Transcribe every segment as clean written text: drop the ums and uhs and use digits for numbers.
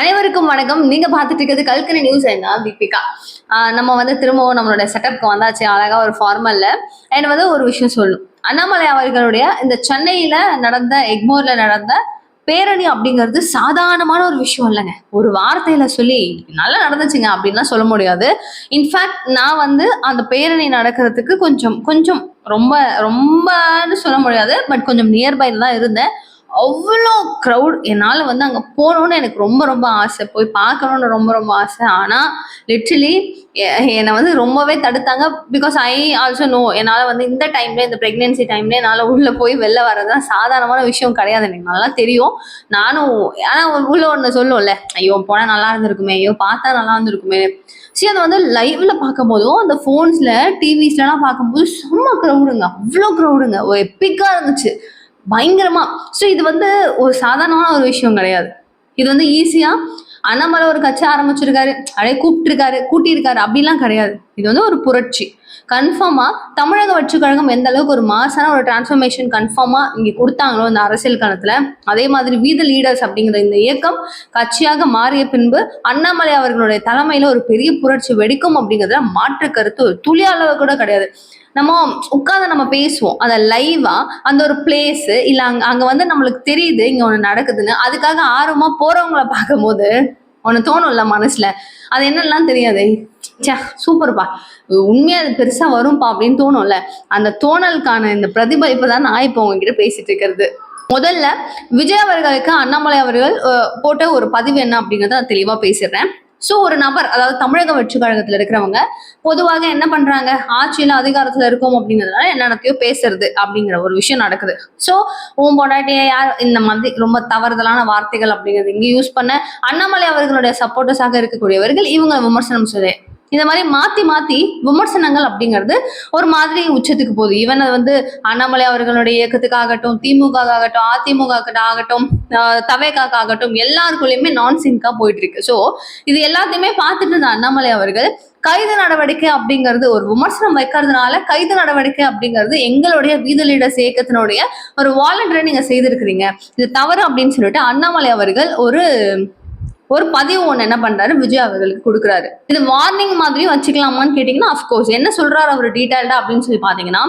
அனைவருக்கும் வணக்கம். நீங்க பார்த்துட்டு இருக்கிறது கல்கரி நியூஸ். என்ன தீபிகா. நம்ம வந்து திரும்பவும் நம்மளோட செட்டப்க்கு வந்தாச்சு அழகா ஒரு ஃபார்மல்ல. என்ன வந்து ஒரு விஷயம் சொல்லணும். அண்ணாமலை அவர்களுடைய இந்த சென்னையில நடந்த எக்மோர்ல நடந்த பேரணி அப்படிங்கிறது சாதாரணமான ஒரு விஷயம் இல்லைங்க. ஒரு வார்த்தையில சொல்லி நல்லா நடந்துச்சுங்க அப்படின்லாம் சொல்ல முடியாது. இன்ஃபேக்ட் நான் வந்து அந்த பேரணி நடக்கிறதுக்கு கொஞ்சம் கொஞ்சம் ரொம்ப ரொம்பன்னு சொல்ல முடியாது, பட் கொஞ்சம் நியர்பைல தான் இருந்தேன். அவ்வளோ க்ரௌட். என்னால் வந்து அங்கே போகணுன்னு எனக்கு ரொம்ப ரொம்ப ஆசை, போய் பார்க்கணுன்னு ரொம்ப ரொம்ப ஆசை. ஆனால் லிட்ரலி என்னை வந்து ரொம்பவே தடுத்தாங்க. பிகாஸ் ஐ ஆல்சோ நோ, என்னால் வந்து இந்த டைம்ல இந்த ப்ரெக்னென்சி டைம்ல என்னால் உள்ளே போய் வெளில வர்றதுதான் சாதாரணமான விஷயம் கிடையாது. எனக்கு நல்லா தெரியும். நானும் ஆனால் உள்ள ஒன்று சொல்லும்ல, ஐயோ போனால் நல்லா இருந்திருக்குமே, ஐயோ பார்த்தா நல்லா இருந்திருக்குமே. சரி, அதை வந்து லைவ்ல பார்க்கும் போதும் அந்த ஃபோன்ஸ்ல டிவிஸ்லாம் பார்க்கும்போது செம்ம க்ரௌடுங்க, அவ்வளோ க்ரௌடுங்க, ஒரு எப்பிக்கா இருந்துச்சு பயங்கரமா. ஸோ இது வந்து ஒரு சாதாரணமான ஒரு விஷயம் கிடையாது. இது வந்து ஈஸியா அண்ணாமலை ஒரு கட்சி ஆரம்பிச்சிருக்காரு, அப்படியே கூட்டியிருக்காரு அப்படிலாம் கிடையாது. இது வந்து ஒரு புரட்சி. கன்ஃபார்மா தமிழக வெற்றி கழகம் எந்த அளவுக்கு ஒரு மாசான ஒரு டிரான்ஸ்ஃபர்மேஷன் கன்ஃபார்மா இங்க கொடுத்தாங்களோ இந்த அரசியல் களத்துல, அதே மாதிரி வி தி லீடர்ஸ் அப்படிங்கிற இந்த இயக்கம் கட்சியாக மாறிய பின்பு அண்ணாமலை அவர்களுடைய தலைமையில ஒரு பெரிய புரட்சி வெடிக்கும் அப்படிங்கிறதுல மாற்று கருத்து ஒரு துளி அளவு கூட கிடையாது. நம்ம உட்காந்து நம்ம பேசுவோம் அதை லைவா, அந்த ஒரு பிளேஸ் இல்ல அங்க வந்து நம்மளுக்கு தெரியுது இங்க ஒண்ணு நடக்குதுன்னு, அதுக்காக ஆர்வமா போறவங்களை பார்க்கும் போது ஒண்ணு தோணும்ல மனசுல, அது என்னெல்லாம் தெரியாது, சே சூப்பர்ப்பா, உண்மையா அது பெருசா வரும்பா அப்படின்னு தோணும்ல. அந்த தோணலுக்கான இந்த பிரதிபலிப்பு தான் நான் இப்போ உங்ககிட்ட பேசிட்டு இருக்கிறது. முதல்ல விஜய் அவர்களுக்கு அண்ணாமலை அவர்கள் போட்ட ஒரு பதிவு என்ன அப்படிங்கறத நான் தெளிவா பேசிடுறேன். ஸோ ஒரு நபர், அதாவது தமிழக வெற்றி கழகத்துல இருக்கிறவங்க பொதுவாக என்ன பண்றாங்க, ஆட்சியில அதிகாரத்துல இருக்கும் அப்படிங்கிறதுனால என்னென்னத்தையோ பேசுறது அப்படிங்கிற ஒரு விஷயம் நடக்குது. ஸோ உன் பொண்டாட்டிய யார் இந்த மாதிரி ரொம்ப தவறுதலான வார்த்தைகள் அப்படிங்கிறது இங்க யூஸ் பண்ண அண்ணாமலை அவர்களுடைய சப்போர்ட்டர்ஸாக இருக்கக்கூடியவர்கள் இவங்க விமர்சனம் செய்ய இந்த மாதிரி மாத்தி மாத்தி விமர்சனங்கள் அப்படிங்கிறது ஒரு மாதிரி உச்சத்துக்கு போகுது. ஈவன் அது வந்து அண்ணாமலை அவர்களுடைய இயக்கத்துக்காகட்டும், திமுக ஆகட்டும், அதிமுக ஆகட்டும், தவேகாக்கு ஆகட்டும், எல்லாருக்குள்ளயுமே நான் சிங்கா போயிட்டு இருக்கு. ஸோ இது எல்லாத்தையுமே பார்த்துட்டு இருந்த அண்ணாமலை அவர்கள் கைது நடவடிக்கை அப்படிங்கிறது ஒரு விமர்சனம் வைக்கிறதுனால கைது நடவடிக்கை அப்படிங்கிறது எங்களுடைய வி தி லீடர்ஸ் இயக்கத்தினுடைய ஒரு வாலண்டியரை நீங்க செய்திருக்கிறீங்க, இது தவறு அப்படின்னு சொல்லிட்டு அண்ணாமலை அவர்கள் ஒரு பதிவு ஒண்ணு என்ன பண்றாரு, விஜய் அவர்களுக்கு கொடுக்குறாரு. இது வார்னிங் மாதிரியும் வச்சுக்கலாமான்னு கேட்டீங்கன்னா அப்கோர்ஸ் என்ன சொல்றாரு அவர் டீடைல்டா அப்படின்னு சொல்லி பாத்தீங்கன்னா,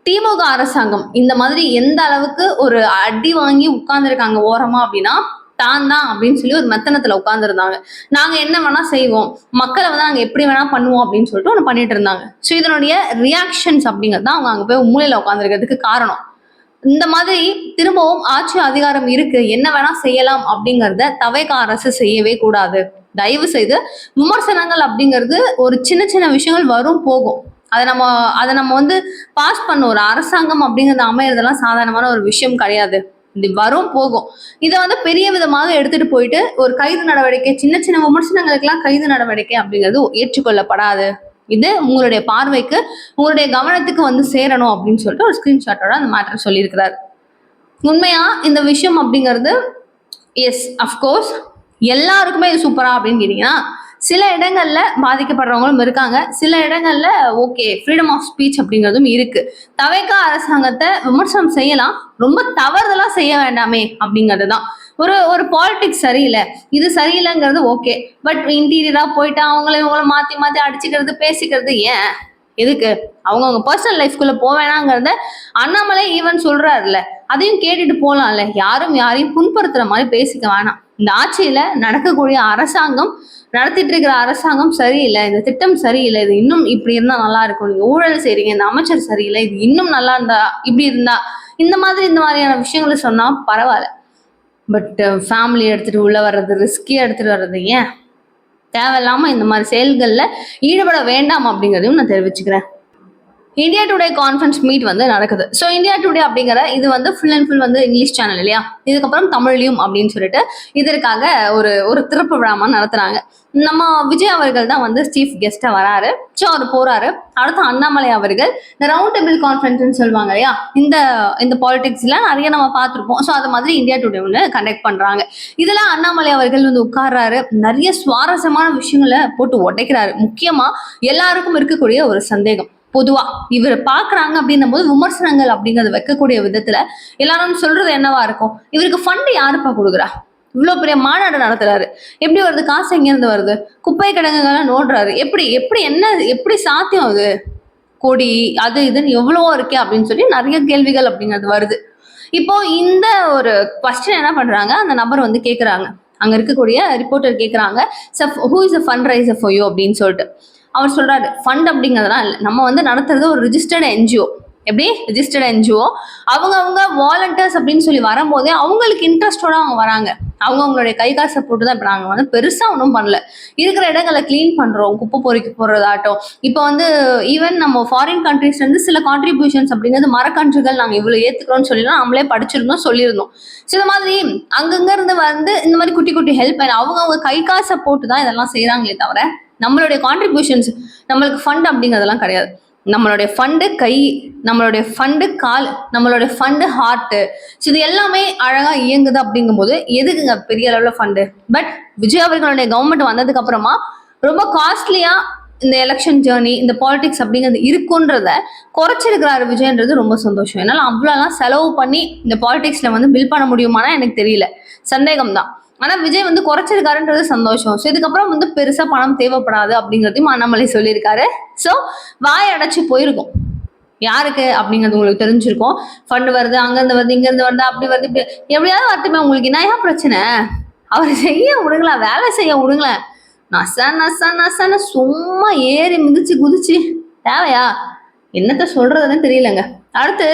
திமுக அரசாங்கம் இந்த மாதிரி எந்த அளவுக்கு ஒரு அடி வாங்கி உட்கார்ந்துருக்காங்க ஓரமா அப்படின்னா தான் அப்படின்னு சொல்லி ஒரு மெத்தனத்துல உட்கார்ந்துருந்தாங்க. நாங்க என்ன வேணா செய்வோம், மக்களை வந்து நாங்க எப்படி வேணா பண்ணுவோம் அப்படின்னு சொல்லிட்டு ஒண்ணு பண்ணிட்டு இருந்தாங்க. ஸோ இதனுடைய ரியாக்ஷன்ஸ் அப்படிங்கிறது தான் அவங்க அங்க போய் மூலையில உட்காந்துருக்கிறதுக்கு காரணம். இந்த மாதிரி திரும்பவும் ஆட்சி அதிகாரம் இருக்கு, என்ன வேணா செய்யலாம் அப்படிங்கறத தவேகா அரசு செய்யவே கூடாது. தயவு செய்து விமர்சனங்கள் அப்படிங்கிறது ஒரு சின்ன சின்ன விஷயங்கள் வரும் போகும், அதை நம்ம வந்து பாஸ் பண்ண ஒரு அரசாங்கம் அப்படிங்கிறது அமையறதெல்லாம் சாதாரணமான ஒரு விஷயம் கிடையாது. இது வரும் போகும். இதை வந்து பெரிய விதமாக எடுத்துட்டு போயிட்டு ஒரு கைது நடவடிக்கை, சின்ன சின்ன விமர்சனங்களுக்கெல்லாம் கைது நடவடிக்கை அப்படிங்கிறது ஏற்றுக்கொள்ளப்படாது. இது உங்களுடைய பார்வைக்கு உங்களுடைய கவனத்துக்கு வந்து சேரணும் அப்படின்னு சொல்லிட்டு ஒரு ஸ்கிரீன்ஷாட்டோட அந்த மேட்டர் சொல்லியிருக்கிறார். உண்மையா இந்த விஷயம் அப்படிங்கிறது எஸ் அஃப்கோர்ஸ் எல்லாருக்குமே இது சூப்பரா அப்படின்னு கேட்டீங்கன்னா சில இடங்கள்ல பாதிக்கப்படுறவங்களும் இருக்காங்க, சில இடங்கள்ல ஓகே ஃப்ரீடம் ஆஃப் ஸ்பீச் அப்படிங்கிறதும் இருக்கு. தவேகா அரசாங்கத்தை விமர்சனம் செய்யலாம், ரொம்ப தவறுதலா செய்ய வேண்டாமே அப்படிங்கிறது தான். ஒரு பாலிடிக்ஸ் சரியில்லை, இது சரியில்லைங்கிறது ஓகே, பட் இன்டீரியரா போயிட்டு இவங்கள மாத்தி மாத்தி அடிச்சுக்கிறது பேசிக்கிறது ஏன், எதுக்கு? அவங்கவுங்க பர்சனல் லைஃப்குள்ள போவேணாங்கிறத அண்ணாமலை ஈவன் சொல்றாருல்ல, அதையும் கேட்டுட்டு போலாம்ல. யாரும் யாரையும் புண்படுத்துற மாதிரி பேசிக்க வேணாம். இந்த ஆட்சியில நடக்கக்கூடிய அரசாங்கம், நடத்திட்டு இருக்கிற அரசாங்கம் சரியில்லை, இந்த திட்டம் சரியில்லை, இது இன்னும் இப்படி இருந்தா நல்லா இருக்கும், நீங்க ஊழல் செய்றீங்க, இந்த அமைச்சர் சரியில்லை, இது இன்னும் நல்லா இருந்தா, இப்படி இருந்தா, இந்த மாதிரியான விஷயங்களை சொன்னா பரவாயில்ல. பட் ஃபேமிலி எடுத்துட்டு உள்ள வர்றது, ரிஸ்கியா எடுத்துட்டு வர்றது ஏன் தேவையில்லாம இந்த மாதிரி செயல்கள்ல ஈடுபட வேண்டாம் அப்படிங்கிறதையும் நான் தெரிவிச்சுக்கிறேன். இந்தியா டுடே கான்ஃபரன்ஸ் மீட் வந்து நடக்குது. ஸோ இந்தியா டுடே அப்படிங்கிற இது வந்து ஃபுல் அண்ட் ஃபுல் வந்து இங்கிலீஷ் சேனல் இல்லையா, இதுக்கப்புறம் தமிழ்லையும் அப்படின்னு சொல்லிட்டு இதற்காக ஒரு திறப்பு விழாமா நடத்துறாங்க. நம்ம விஜய் அவர்கள் தான் வந்து சீஃப் கெஸ்டா வராரு. ஸோ அவர் போறாரு. அடுத்து அண்ணாமலை அவர்கள் இந்த ரவுண்ட் டேபிள் கான்ஃபரன்ஸ் சொல்லுவாங்க இல்லையா, இந்த பாலிடிக்ஸ்ல நிறைய நம்ம பார்த்துருப்போம். ஸோ அது மாதிரி இந்தியா டுடே ஒன்று கண்டக்ட் பண்றாங்க. இதுல அண்ணாமலை அவர்கள் வந்து உட்கார்றாரு, நிறைய சுவாரஸ்யமான விஷயங்களை போட்டு உடைக்கிறாரு. முக்கியமா எல்லாருக்கும் இருக்கக்கூடிய ஒரு சந்தேகம், பொதுவா இவர் பாக்குறாங்க அப்படின்னும் போது விமர்சனங்கள் அப்படிங்கறது வைக்கக்கூடிய விதத்துல எல்லாரும் சொல்றது என்னவா இருக்கும், இவருக்கு ஃபண்ட் யாருப்பா கொடுக்குறா, இவ்வளவு பெரிய மாநாடு நடத்துறாரு. எப்படி வருது காசு? எங்க இருந்து வருது? குப்பை கிடங்குகள்லாம் நோடுறாரு. எப்படி எப்படி என்ன எப்படி சாத்தியம் அது? கொடி அது இதுன்னு எவ்வளவோ இருக்கே அப்படின்னு சொல்லி நிறைய கேள்விகள் அப்படிங்கிறது வருது. இப்போ இந்த ஒரு கொஸ்டின் என்ன பண்றாங்க, அந்த நபர் வந்து கேட்கறாங்க, அங்க இருக்கக்கூடிய ரிப்போர்ட்டர் கேட்கறாங்க, who is a fund riser for you அப்படின்னு சொல்லிட்டு. அவர் சொல்றாரு, ஃபண்ட் அப்படிங்கிறதுலாம் இல்லை, நம்ம வந்து நடத்துறது ஒரு ரிஜிஸ்டர்டு என்ஜிஓ. எப்படி? Registered NGO. அவங்க வாலண்டியர்ஸ் அப்படின்னு சொல்லி வரும்போதே அவங்களுக்கு இன்ட்ரெஸ்டோட அவங்க வராங்க. அவங்களுடைய கை காசை போட்டு தான். இப்போ நாங்கள் வந்து பெருசா ஒன்றும் பண்ணல, இருக்கிற இடங்களை கிளீன் பண்றோம், குப்பை பொறுக்கி போடுறதாட்டம். இப்போ வந்து ஈவன் நம்ம ஃபாரின் கண்ட்ரீஸ்ல இருந்து சில கான்ட்ரிபியூஷன்ஸ் அப்படிங்கிறது மரக்கன்றுகள் நாங்கள் இவ்வளவு ஏத்துக்கிறோம்னு சொல்லிலாம் நம்மளே படிச்சிருந்தோம், சொல்லியிருந்தோம். ஸோ இந்த மாதிரி அங்கங்க இருந்து வந்து இந்த மாதிரி குட்டி குட்டி ஹெல்ப் அவங்க கை காசை போட்டு தான் இதெல்லாம் செய்யறாங்களே தவிர நம்மளுடைய கான்ட்ரிபியூஷன்ஸ், நம்மளுக்கு ஃபண்ட் அப்படிங்கிறதெல்லாம் கிடையாது. நம்மளுடைய ஃபண்டு கை, நம்மளுடைய ஃபண்டு கால், நம்மளுடைய ஃபண்டு ஹார்ட். ஸோ இது எல்லாமே அழகா இயங்குது. அப்படிங்கும்போது எதுக்குங்க பெரிய அளவுல ஃபண்டு? பட் விஜய் அவர்களுடைய கவர்மெண்ட் வந்ததுக்கு அப்புறமா ரொம்ப காஸ்ட்லியா இந்த எலெக்ஷன் ஜேர்னி, இந்த பாலிடிக்ஸ் அப்படிங்கிறது இருக்குன்றத குறைச்சிருக்கிறாரு விஜய்ன்றது ரொம்ப சந்தோஷம். என்னால் அவ்வளோலாம் செலவு பண்ணி இந்த பாலிடிக்ஸ்ல வந்து பில் பண்ண முடியுமானா எனக்கு தெரியல, சந்தேகம் தான். ஆனா விஜய் வந்து குறைச்சிருக்காருன்றது சந்தோஷம். ஸோ இதுக்கப்புறம் வந்து பெருசா பணம் தேவைப்படாது அப்படிங்கிறதையும் அண்ணாமலை சொல்லியிருக்காரு. ஸோ வாய் அடைச்சு போயிருக்கும் யாருக்கு அப்படிங்கிறது உங்களுக்கு தெரிஞ்சிருக்கும். ஃபண்ட் வருது, அங்கிருந்து வருது, இங்க இருந்து வருது, அப்படி வருது, இப்படி எப்படியாவது வரட்டுமே, உங்களுக்கு என்ன பிரச்சனை? அவர் செய்ய விடுங்களேன், வேலை செய்ய விடுங்களேன். நசன்னு சும்மா ஏறி மிதிச்சு குதிச்சு தேவையா? என்னத்த சொல்றதுன்னு தெரியலங்க. அடுத்து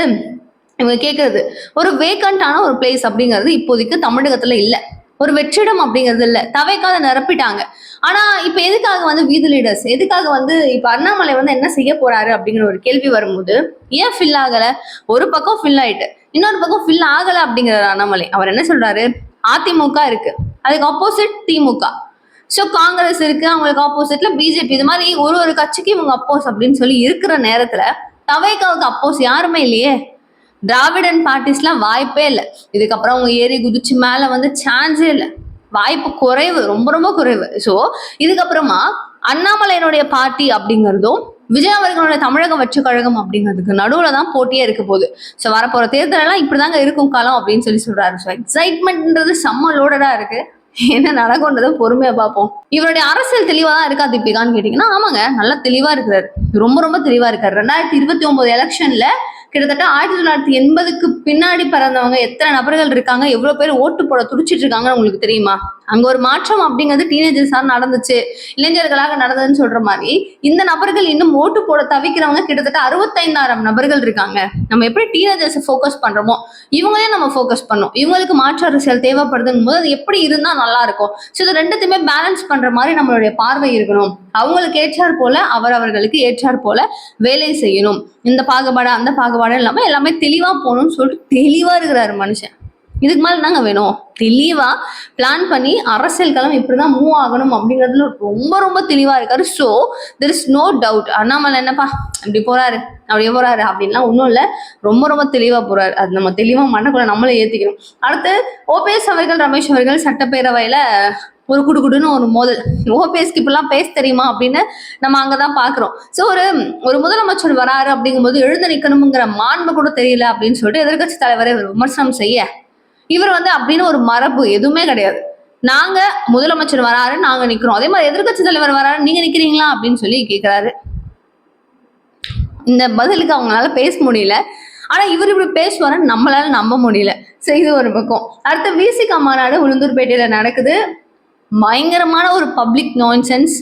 இவங்க கேட்கறது, ஒரு வேக்கண்டான ஒரு பிளேஸ் அப்படிங்கிறது இப்போதைக்கு தமிழகத்துல இல்லை, ஒரு வெற்றிடம் அப்படிங்கிறது இல்லை, தவைக்காத நிரப்பிட்டாங்க. ஆனா இப்ப எதுக்காக வந்து வீதி லீடர்ஸ், எதுக்காக வந்து இப்ப அண்ணாமலை வந்து என்ன செய்ய போறாரு அப்படிங்கிற ஒரு கேள்வி வரும்போது, ஏன் ஃபில் ஆகல? ஒரு பக்கம் ஃபில் ஆயிட்டு இன்னொரு பக்கம் ஃபில் ஆகல அப்படிங்கிறாரு அண்ணாமலை. அவர் என்ன சொல்றாரு, அதிமுக இருக்கு, அதுக்கு ஆப்போசிட் திமுக. ஸோ காங்கிரஸ் இருக்கு, அவங்களுக்கு ஆப்போசிட்ல பிஜேபி. இது மாதிரி ஒரு கட்சிக்கு இவங்க அப்போஸ் அப்படின்னு சொல்லி இருக்கிற நேரத்துல தவைக்காவுக்கு அப்போஸ் யாருமே இல்லையே. திராவிடன் பார்ட்டிஸ்லாம் வாய்ப்பே இல்லை. இதுக்கப்புறம் அவங்க ஏறி குதிச்சு மேல வந்து சான்ஸே இல்லை, வாய்ப்பு குறைவு, ரொம்ப ரொம்ப குறைவு. ஸோ இதுக்கப்புறமா அண்ணாமலையினுடைய பார்ட்டி அப்படிங்கிறதும் விஜய் அவர்களுடைய தமிழக வெற்றி கழகம் அப்படிங்கிறதுக்கு நடுவுல தான் போட்டியே இருக்க போகுது. ஸோ வரப்போற தேர்தல் எல்லாம் இப்படிதாங்க இருக்கும் காலம் அப்படின்னு சொல்லி சொல்றாரு. ஸோ எக்ஸைட்மெண்ட்ன்றது செம்ம லோடடா இருக்கு. என்ன நடக்கும்ன்றத பொறுமையா பார்ப்போம். இவருடைய அரசியல் தெளிவா தான் இருக்கா தீபிகான்னு கேட்டீங்கன்னா, ஆமாங்க, நல்லா தெளிவா இருக்கிறாரு, ரொம்ப ரொம்ப தெளிவா இருக்காரு. 2029 எலெக்ஷன்ல கிட்டத்தட்ட 1980க்கு பின்னாடி பிறந்தவங்க எத்தனை நபர்கள் இருக்காங்க, எவ்வளவு பேர் ஓட்டு போட துடிச்சிட்டு இருக்காங்கன்னு உங்களுக்கு தெரியுமா? அங்க ஒரு மாற்றம் அப்படிங்கிறது டீனேஜர்ஸா நடந்துச்சு, இளைஞர்களாக நடந்ததுன்னு சொல்ற மாதிரி இந்த நபர்கள் இன்னும் ஓட்டு போட தவிக்கிறவங்க கிட்டத்தட்ட 65,000 நபர்கள் இருக்காங்க. நம்ம எப்படி டீனேஜர்ஸ் ஃபோக்கஸ் பண்றோமோ இவங்களே நம்ம ஃபோக்கஸ் பண்ணோம். இவங்களுக்கு மாற்று அரசியல் தேவைப்படுதுங்கும் போது அது எப்படி இருந்தா நல்லா இருக்கும். ஸோ இது ரெண்டுத்தையுமே பேலன்ஸ் பண்ற மாதிரி நம்மளுடைய பார்வை இருக்கணும். அவங்களுக்கு ஏற்றார் போல அவர்களுக்கு ஏற்றார் போல வேலை செய்யணும். இந்த பாகுபாடு அந்த பாகுபாடு இல்லாம எல்லாமே தெளிவா போகணும்னு சொல்லிட்டு தெளிவா இருக்கிறாரு மனுஷன். இதுக்கு மேல என்னங்க வேணும்? தெளிவா பிளான் பண்ணி அரசியல் களம் இப்படிதான் மூவ் ஆகணும் அப்படிங்கிறதுல ரொம்ப ரொம்ப தெளிவா இருக்காரு. So there is no doubt Annamalai என்னப்பா இப்படி போறாரு அப்படியே போறாரு அப்படின்லாம் ஒன்றும் இல்லை, ரொம்ப ரொம்ப தெளிவா போறாரு. அது நம்ம தெளிவா மண்டக்குள்ள நம்மளே ஏத்திக்கணும். அடுத்து ஓபிஎஸ் அவர்கள், ரமேஷ் அவர்கள் சட்டப்பேரவையில ஒரு குடுகுடுன்னு ஒரு மோதல். ஓபிஎஸ்க்கு இப்பெல்லாம் பேச தெரியுமா அப்படின்னு நம்ம அங்கதான் பாக்குறோம். ஸோ ஒரு முதலமைச்சர் வராரு அப்படிங்கும்போது எழுந்து நிக்கணுங்கிற மாண்பு கூட தெரியல அப்படின்னு சொல்லிட்டு எதிர்கட்சி தலைவரை விமர்சனம் செய்ய, இவர் வந்து அப்படின்னு ஒரு மரபு எதுவுமே கிடையாது. நாங்க முதலமைச்சர் வராரு நாங்க நிக்கிறோம், அதே மாதிரி எதிர்கட்சி தலைவர் வராரு நீங்க நிக்கிறீங்களா அப்படின்னு சொல்லி கேட்கிறாரு. இந்த பதிலுக்கு அவங்களால பேச முடியல. ஆனா இவர் இப்படி பேசுவாருன்னு நம்மளால நம்ப முடியல. சரி, இது ஒரு பக்கம். அடுத்த விசிகா மாநாடு உளுந்தூர்பேட்டையில நடக்குது. பயங்கரமான ஒரு பப்ளிக் நான்சென்ஸ்,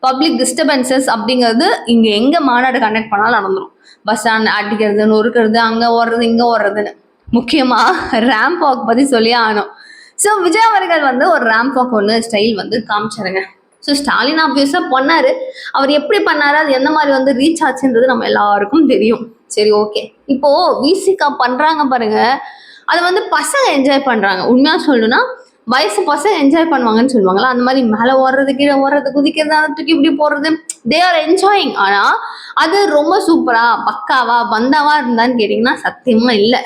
பப்ளிக் டிஸ்டர்பன்சஸ் அப்படிங்கிறது இங்க எங்க மாநாடு கண்டக்ட் பண்ணாலும் நடந்துடும். பஸ் ஸ்டாண்ட் அடிக்கிறது, நொறுக்கிறது, அங்க ஓடுறது இங்க ஓடுறதுன்னு. முக்கியமா ரேம்ப் வாக் பத்தி சொல்லி ஆகணும். ஸோ விஜய் அவர்கள் வந்து ஒரு ரேம்ப் வாக் ஒன்று ஸ்டைல் வந்து காமிச்சாருங்க. ஸோ ஸ்டாலின் ஆப்வியஸா பண்ணாரு. அவர் எப்படி பண்ணாரு, அது எந்த மாதிரி வந்து ரீச் ஆச்சுன்றது நம்ம எல்லாருக்கும் தெரியும். சரி, ஓகே. இப்போ விசிகா பண்றாங்க பாருங்க, அதை வந்து பசங்க என்ஜாய் பண்றாங்க. உண்மையா சொல்லணும்னா வயசு பசங்க என்ஜாய் பண்ணுவாங்கன்னு சொல்லுவாங்களா, அந்த மாதிரி மேலே ஓடுறது, கீழே ஓடுறது, குதிக்கிறது, அதை தூக்கி இப்படி போடுறது, தே ஆர் என்ஜாயிங். ஆனா அது ரொம்ப சூப்பரா பக்காவா பந்தாவா இருந்தான்னு கேட்டீங்கன்னா சத்தியமா இல்லை.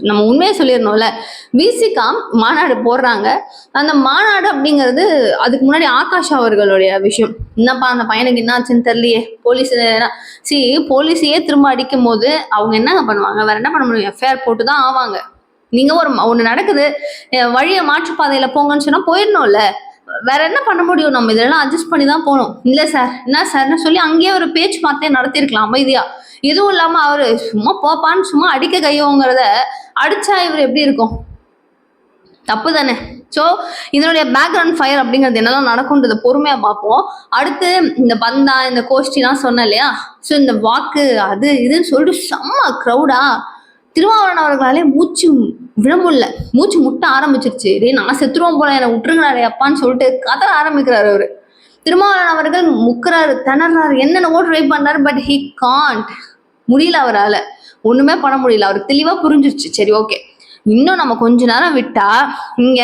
நம்ம உண்மையை சொல்லிடணும்ல. விசிகா மாநாடு போடுறாங்க. அந்த மாநாடு அப்படிங்கிறது அதுக்கு முன்னாடி ஆகாஷ் அவர்களுடைய விஷயம். என்னப்பா அந்த பையனுக்கு என்ன ஆச்சுன்னு தெரியலையே, போலீஸையே திரும்ப அடிக்கும் போது அவங்க என்னங்க பண்ணுவாங்க, வேற என்ன பண்ண முடியும், எஃப்ஐஆர் போட்டு தான் ஆவாங்க. நீங்க ஒண்ணு நடக்குது, வழியை மாற்றுப்பாதையில போங்கன்னு சொன்னா போயிடணும்ல. வேற என்ன பண்ண முடியும்? நம்ம இதெல்லாம் அட்ஜஸ்ட் பண்ணி தான் போகணும். இல்ல சார், என்ன சார்ன்னு சொல்லி அங்கேயே ஒரு பேச்சுவார்த்தையை நடத்திருக்கலாம் அமைதியா. எதுவும் இல்லாம அவரு சும்மா போப்பான்னு சும்மா அடிக்க கையோங்கிறத அடிச்சா இவர் எப்படி இருக்கும்? தப்பு தானே. ஸோ இதனுடைய பேக்ரவுண்ட் ஃபயர் அப்படிங்கிறது என்னெல்லாம் நடக்கும்ன்றத பொறுமையா பார்ப்போம். அடுத்து இந்த பந்தா, இந்த கோஷ்டிலாம் சொன்னேன் இல்லையா? ஸோ இந்த வாக்கு அது இதுன்னு சொல்லிட்டு செம்ம க்ரௌடா திருமாவளவன் அவர்களாலே மூச்சு விட முடியல, மூச்சு முட்ட ஆரம்பிச்சிருச்சு. டே நான் செத்துருவோம் போல, என்னை விட்டுருங்கிறாரு அப்பான்னு சொல்லிட்டு கதற ஆரம்பிக்கிறாரு அவரு. திருமாவளவன் அவர்கள் முக்குறாரு, திணறாரு, என்னென்னவோ ட்ரை பண்றாரு. பட் ஹி காண்ட், முடியல அவரால், ஒண்ணுமே பண்ண முடியல. அவருக்கு தெளிவா புரிஞ்சிருச்சு. சரி ஓகே, இன்னும் நம்ம கொஞ்ச நேரம் விட்டா இங்க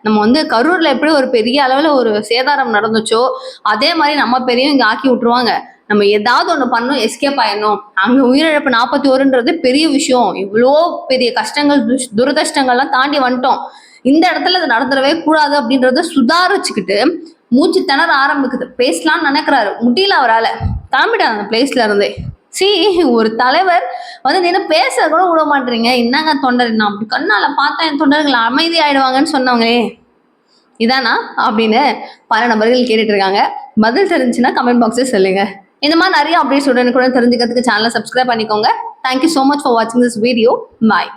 நம்ம வந்து கரூர்ல எப்படி ஒரு பெரிய அளவுல ஒரு சேதாரம் நடந்துச்சோ அதே மாதிரி நம்ம பெரியும் இங்க ஆக்கி விட்டுருவாங்க. நம்ம ஏதாவது ஒண்ணு பண்ணணும், எஸ்கேப் ஆயிடணும். அங்க உயிரிழப்பு 41ன்றது பெரிய விஷயம். இவ்வளோ பெரிய கஷ்டங்கள் துரதிருஷ்டங்கள்லாம் தாண்டி வந்துட்டோம். இந்த இடத்துல அது நடந்துடவே கூடாது அப்படின்றத சுதாரிச்சுக்கிட்டு மூச்சு திணற ஆரம்பிக்குது. பேசலாம்னு நினைக்கிறாரு, முடியல அவரால், கிளம்பிட்டாங்க அந்த பிளேஸ்ல இருந்தே. ஒரு தலைவர் வந்து நீங்க பேச கூட விட மாட்டீங்க, என்னங்க தொண்டர், நான் அப்படி கண்ணால பார்த்தா என் தொண்டர்கள் அமைதி ஆயிடுவாங்கன்னு சொன்னவங்களே இதானா அப்படின்னு பல நபர்கள் கேட்டுட்டு இருக்காங்க. பதில் தெரிஞ்சுன்னா கமெண்ட் பாக்ஸில் சொல்லுங்க. இந்த மாதிரி நிறைய அப்டேட்ஸ் உடனுக்குடன் தெரிஞ்சுக்கிறதுக்கு சேனலை சப்ஸ்கிரைப் பண்ணிக்கோங்க. தேங்க்யூ ஸோ மச் ஃபார் வாட்சிங் திஸ் வீடியோ. பாய்.